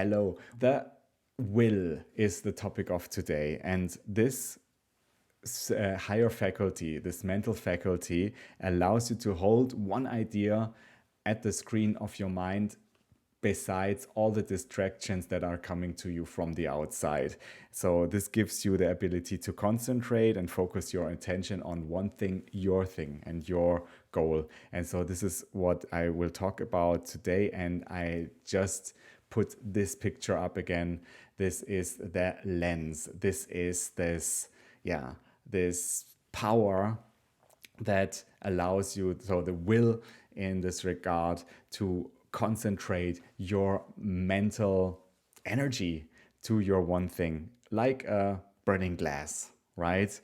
Hello. The will is the topic of today, and this higher faculty, this mental faculty, allows you to hold one idea at the screen of your mind besides all the distractions that are coming to you from the outside. So this gives you the ability to concentrate and focus your attention on one thing, your thing and your goal. And so this is what I will talk about today. And I just put this picture up again. This is the lens. This is this power that allows you, so the will in this regard, to concentrate your mental energy to your one thing, like a burning glass, right?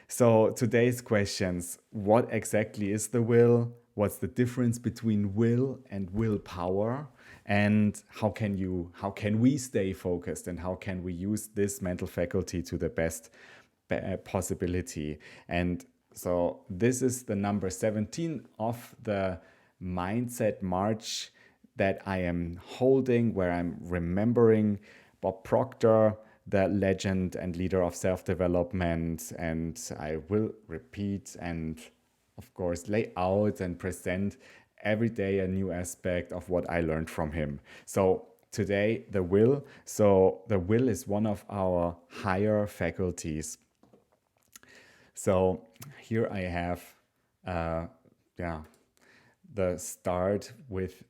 So today's questions: what exactly is the will? What's the difference between will and willpower? And how can we stay focused, and how can we use this mental faculty to the best possibility? And so this is the number 17 of the Mindset March that I am holding, where I'm remembering Bob Proctor, the legend and leader of self-development. And I will repeat and, of course, lay out and present every day a new aspect of what I learned from him. So today, the will. So the will is one of our higher faculties. So here I have, uh, yeah, the start with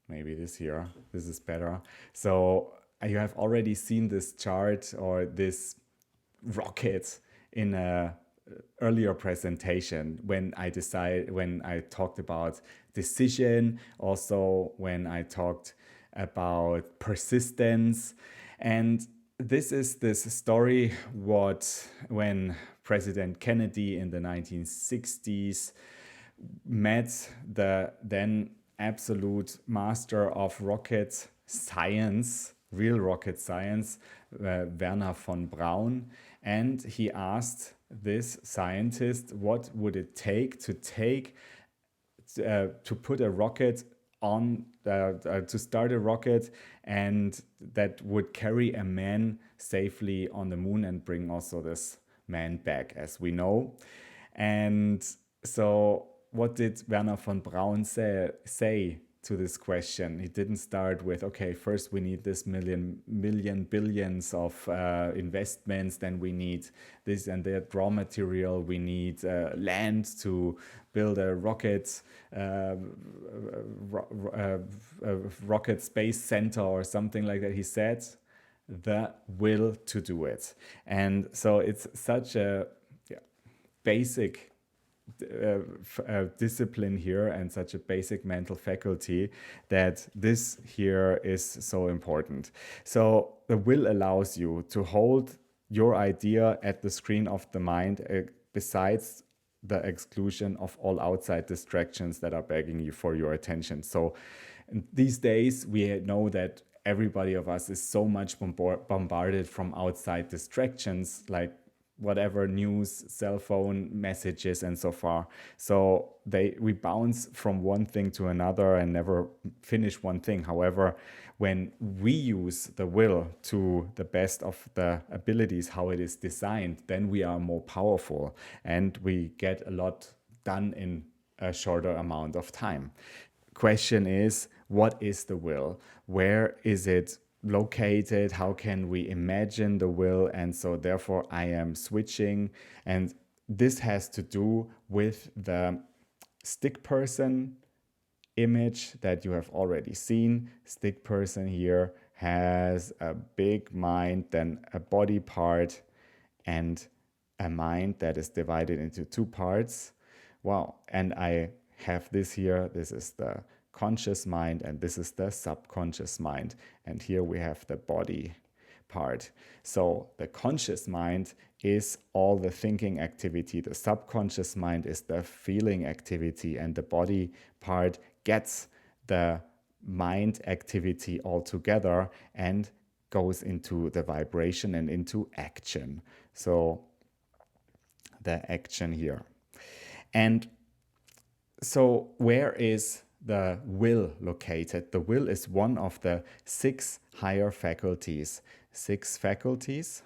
maybe this here. This is better. So you have already seen this chart or this rocket in a earlier presentation when I talked about decision, also when I talked about persistence. And this is this story when President Kennedy in the 1960s met the then absolute master of rocket science, real rocket science, Werner von Braun. And he asked this scientist, what would it take to put a rocket on, to start a rocket, and that would carry a man safely on the moon and bring also this man back, as we know. And so what did Werner von Braun say to this question? He didn't start with, okay, first we need this billions of investments, then we need this and that raw material, we need land to build a rocket space center or something like that. He said the will to do it. And so it's such a basic discipline here, and such a basic mental faculty, that this here is so important. So the will allows you to hold your idea at the screen of the mind, besides the exclusion of all outside distractions that are begging you for your attention. So these days we know that everybody of us is so much bombarded from outside distractions, like whatever news, cell phone messages, and so far. So we bounce from one thing to another and never finish one thing. However, when we use the will to the best of the abilities, how it is designed, then we are more powerful and we get a lot done in a shorter amount of time. Question is, what is the will? Where is it located? How can we imagine the will? And so therefore I am switching, and this has to do with the stick person image that you have already seen. Stick person here has a big mind, then a body part, and a mind that is divided into two parts. Wow. And I have this here. This is the conscious mind, and this is the subconscious mind. And here we have the body part. So the conscious mind is all the thinking activity. The subconscious mind is the feeling activity, and the body part gets the mind activity all together and goes into the vibration and into action. So the action here. And so where is the will located? The will is one of the 6 higher faculties. 6 faculties.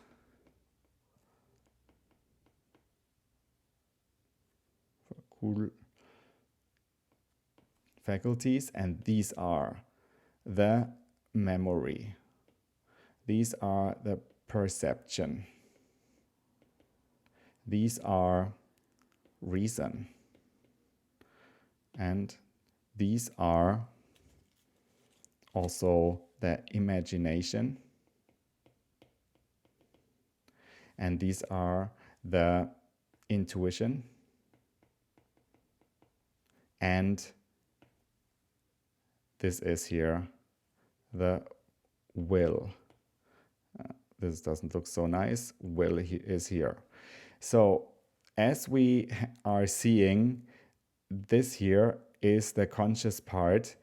Cool. Faculties, and these are the memory. These are the perception. These are reason. And these are also the imagination. And these are the intuition. And this is here the will. This doesn't look so nice. Will is here. So as we are seeing, this here is the conscious part.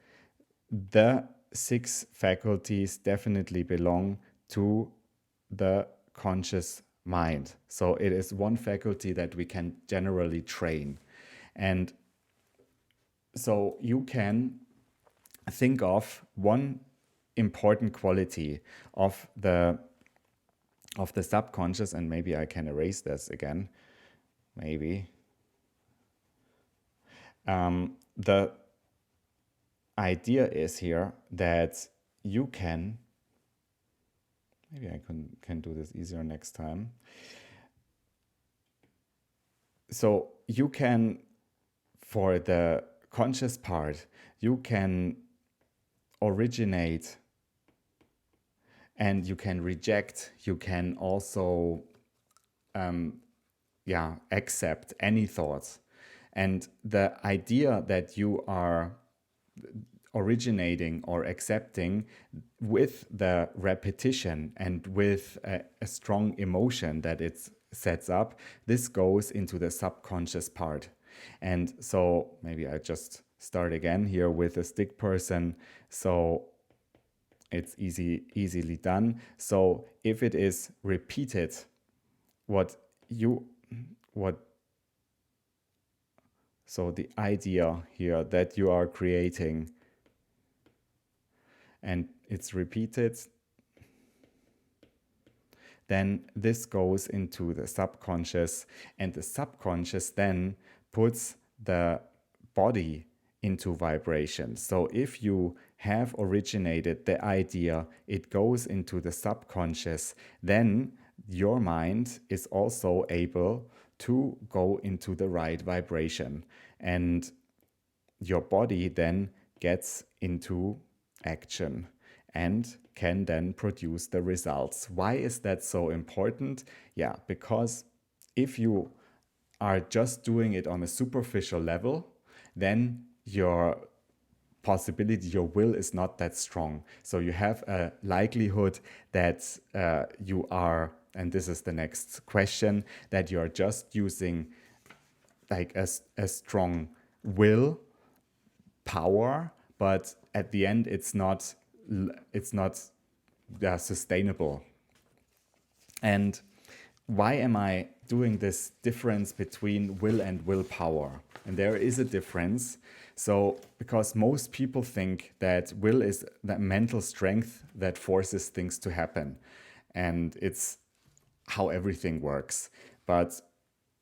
The 6 faculties definitely belong to the conscious mind. So it is one faculty that we can generally train. And so you can think of one important quality of the subconscious, and maybe I can erase this again. Maybe. The idea is here that you can, maybe I can do this easier next time. So you can, for the conscious part, you can originate and you can reject, you can also accept any thoughts. And the idea that you are originating or accepting with the repetition and with a strong emotion that it sets up, this goes into the subconscious part. And so maybe I just start again here with a stick person. So it's easily done. So if it is repeated, so the idea here that you are creating, and it's repeated, then this goes into the subconscious, and the subconscious then puts the body into vibration. So if you have originated the idea, it goes into the subconscious, then your mind is also able to go into the right vibration, and your body then gets into action and can then produce the results. Why is that so important? Yeah, because if you are just doing it on a superficial level, then your possibility, your will is not that strong. So you have a likelihood that you are, and this is the next question, that you are just using like a strong will power, but at the end it's not sustainable. And why am I doing this difference between will and willpower? And there is a difference. So because most people think that will is that mental strength that forces things to happen, and it's how everything works. But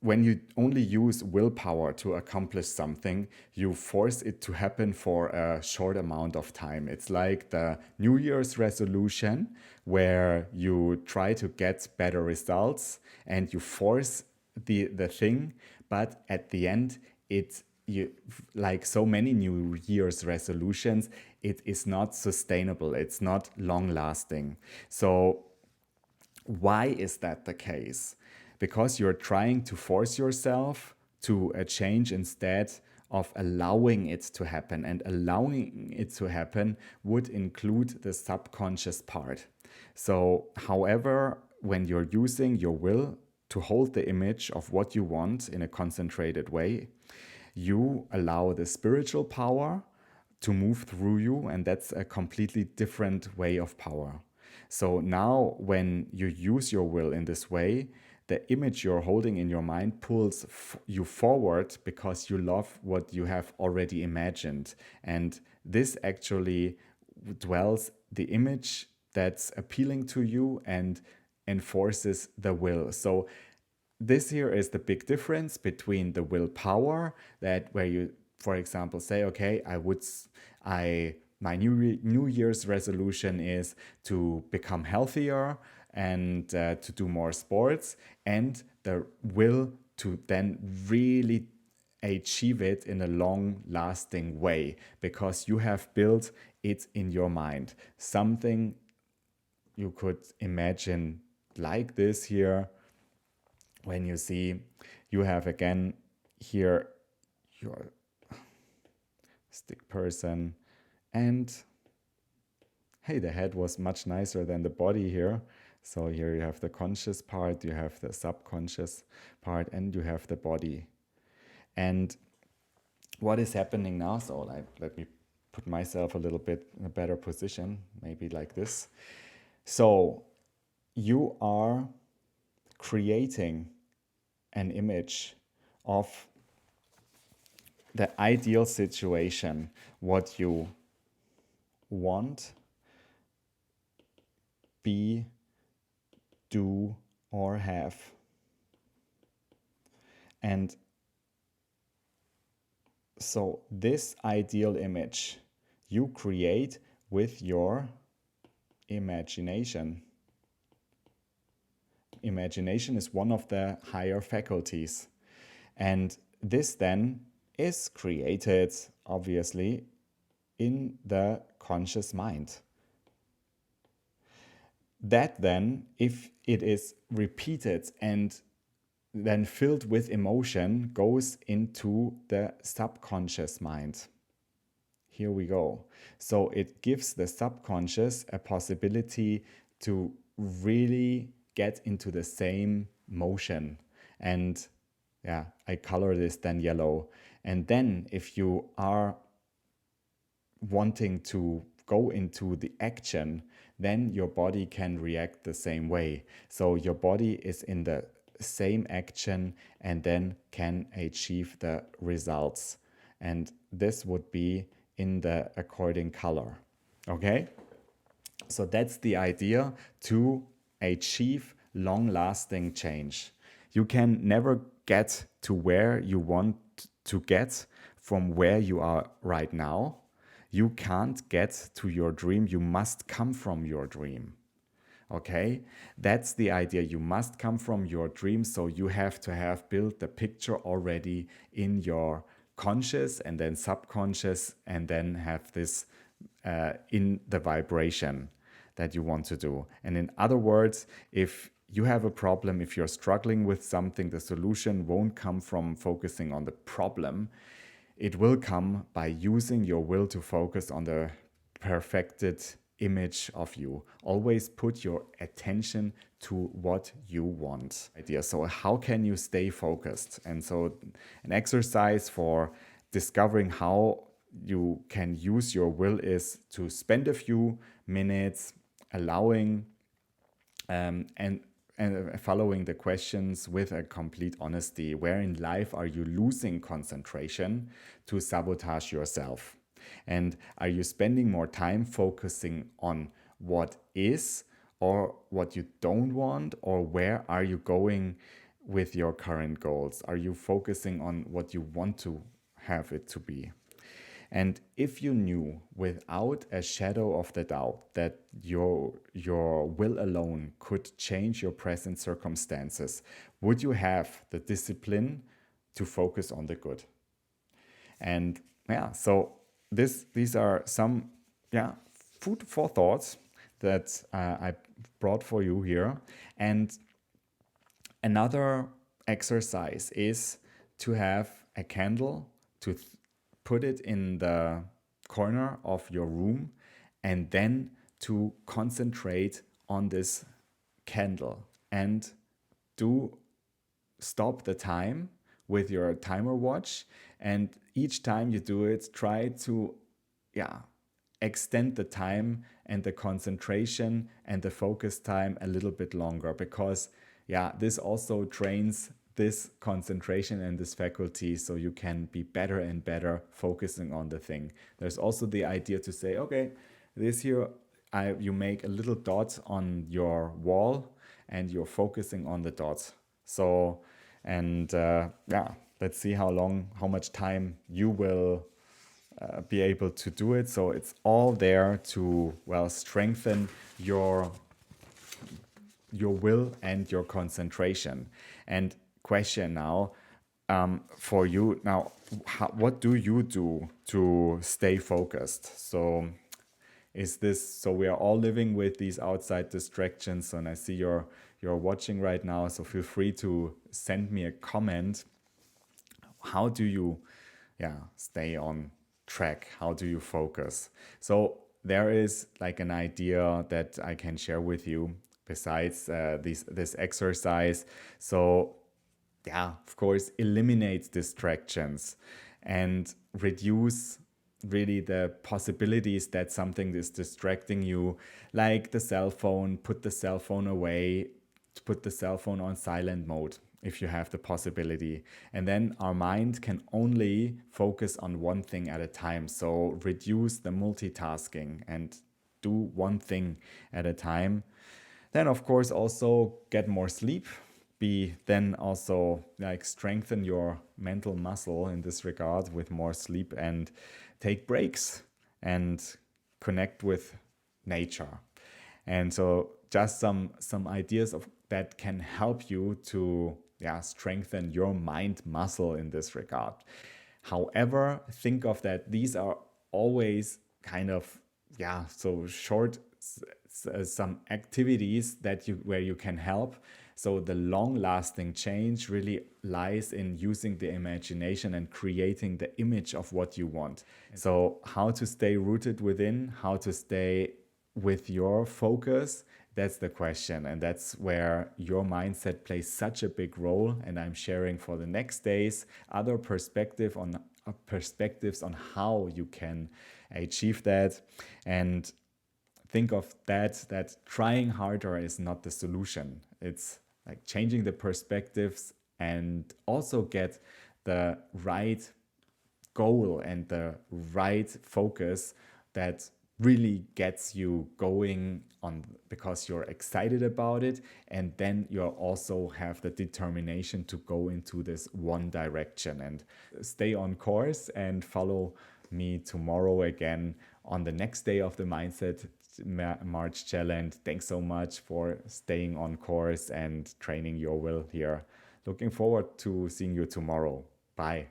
when you only use willpower to accomplish something, you force it to happen for a short amount of time. It's like the New Year's resolution where you try to get better results and you force the thing, but at the end, like so many New Year's resolutions, it is not sustainable. It's not long lasting. So why is that the case? Because you're trying to force yourself to a change instead of allowing it to happen. And allowing it to happen would include the subconscious part. So, however, when you're using your will to hold the image of what you want in a concentrated way, you allow the spiritual power to move through you, and that's a completely different way of power. So now when you use your will in this way, the image you're holding in your mind pulls you forward because you love what you have already imagined. And this actually dwells the image that's appealing to you and enforces the will. So this here is the big difference between the willpower, that where you, for example, say, okay, my New Year's resolution is to become healthier and to do more sports, and the will to then really achieve it in a long lasting way because you have built it in your mind. Something you could imagine like this here, when you see you have again here your stick person, and hey, the head was much nicer than the body here. So here you have the conscious part, you have the subconscious part, and you have the body. And what is happening now? So let me put myself a little bit in a better position, maybe like this. So you are creating an image of the ideal situation, what you want, be, do, or have. And so this ideal image you create with your imagination. Imagination is one of the higher faculties. And this then is created, obviously, in the conscious mind. That then, if it is repeated and then filled with emotion, goes into the subconscious mind. Here we go. So it gives the subconscious a possibility to really get into the same motion. And yeah, I color this then yellow. And then if you are wanting to go into the action, then your body can react the same way. So your body is in the same action and then can achieve the results. And this would be in the according color. Okay? So that's the idea to achieve long-lasting change. You can never get to where you want to get from where you are right now. You can't get to your dream. You must come from your dream. Okay, that's the idea. You must come from your dream. So you have to have built the picture already in your conscious and then subconscious, and then have this in the vibration that you want to do. And in other words, if you have a problem, if you're struggling with something, the solution won't come from focusing on the problem. It will come by using your will to focus on the perfected image of you. Always put your attention to what you want. Idea. So how can you stay focused? And so an exercise for discovering how you can use your will is to spend a few minutes allowing and following the questions with a complete honesty. Where in life are you losing concentration to sabotage yourself? And are you spending more time focusing on what is or what you don't want? Or where are you going with your current goals? Are you focusing on what you want to have it to be? And if you knew without a shadow of the doubt that your will alone could change your present circumstances, would you have the discipline to focus on the good? And yeah, so these are some food for thoughts that I brought for you here. And another exercise is to have a candle, to put it in the corner of your room, and then to concentrate on this candle and do stop the time with your timer watch. And each time you do it, try to extend the time and the concentration and the focus time a little bit longer, because yeah, this also trains this concentration and this faculty, so you can be better and better focusing on the thing. There's also the idea to say, okay, this here, you make a little dot on your wall and you're focusing on the dot. So, and yeah, let's see how much time you will be able to do it. So it's all there to, well, strengthen your will and your concentration. And question now, for you now, what do you do to stay focused? So is this, so we are all living with these outside distractions, and I see you're watching right now, so feel free to send me a comment. How do you, yeah, stay on track? How do you focus? So there is like an idea that I can share with you besides this exercise. So yeah, of course, eliminate distractions and reduce really the possibilities that something is distracting you, like the cell phone. Put the cell phone away, put the cell phone on silent mode if you have the possibility. And then our mind can only focus on one thing at a time. So reduce the multitasking and do one thing at a time. Then, of course, also get more sleep. Be then also like strengthen your mental muscle in this regard with more sleep, and take breaks and connect with nature. And so just some ideas of that can help you to, yeah, strengthen your mind muscle in this regard. However, think of that these are always kind of, yeah, so short, some activities that you, where you can help. So the long lasting change really lies in using the imagination and creating the image of what you want. So how to stay rooted within, how to stay with your focus, that's the question. And that's where your mindset plays such a big role. And I'm sharing for the next days other perspectives on how you can achieve that. And think of that trying harder is not the solution. It's like changing the perspectives and also get the right goal and the right focus that really gets you going on, because you're excited about it, and then you also have the determination to go into this one direction. And stay on course and follow me tomorrow again on the next day of the Mindset March challenge. Thanks so much for staying on course and training your will here. Looking forward to seeing you tomorrow. Bye.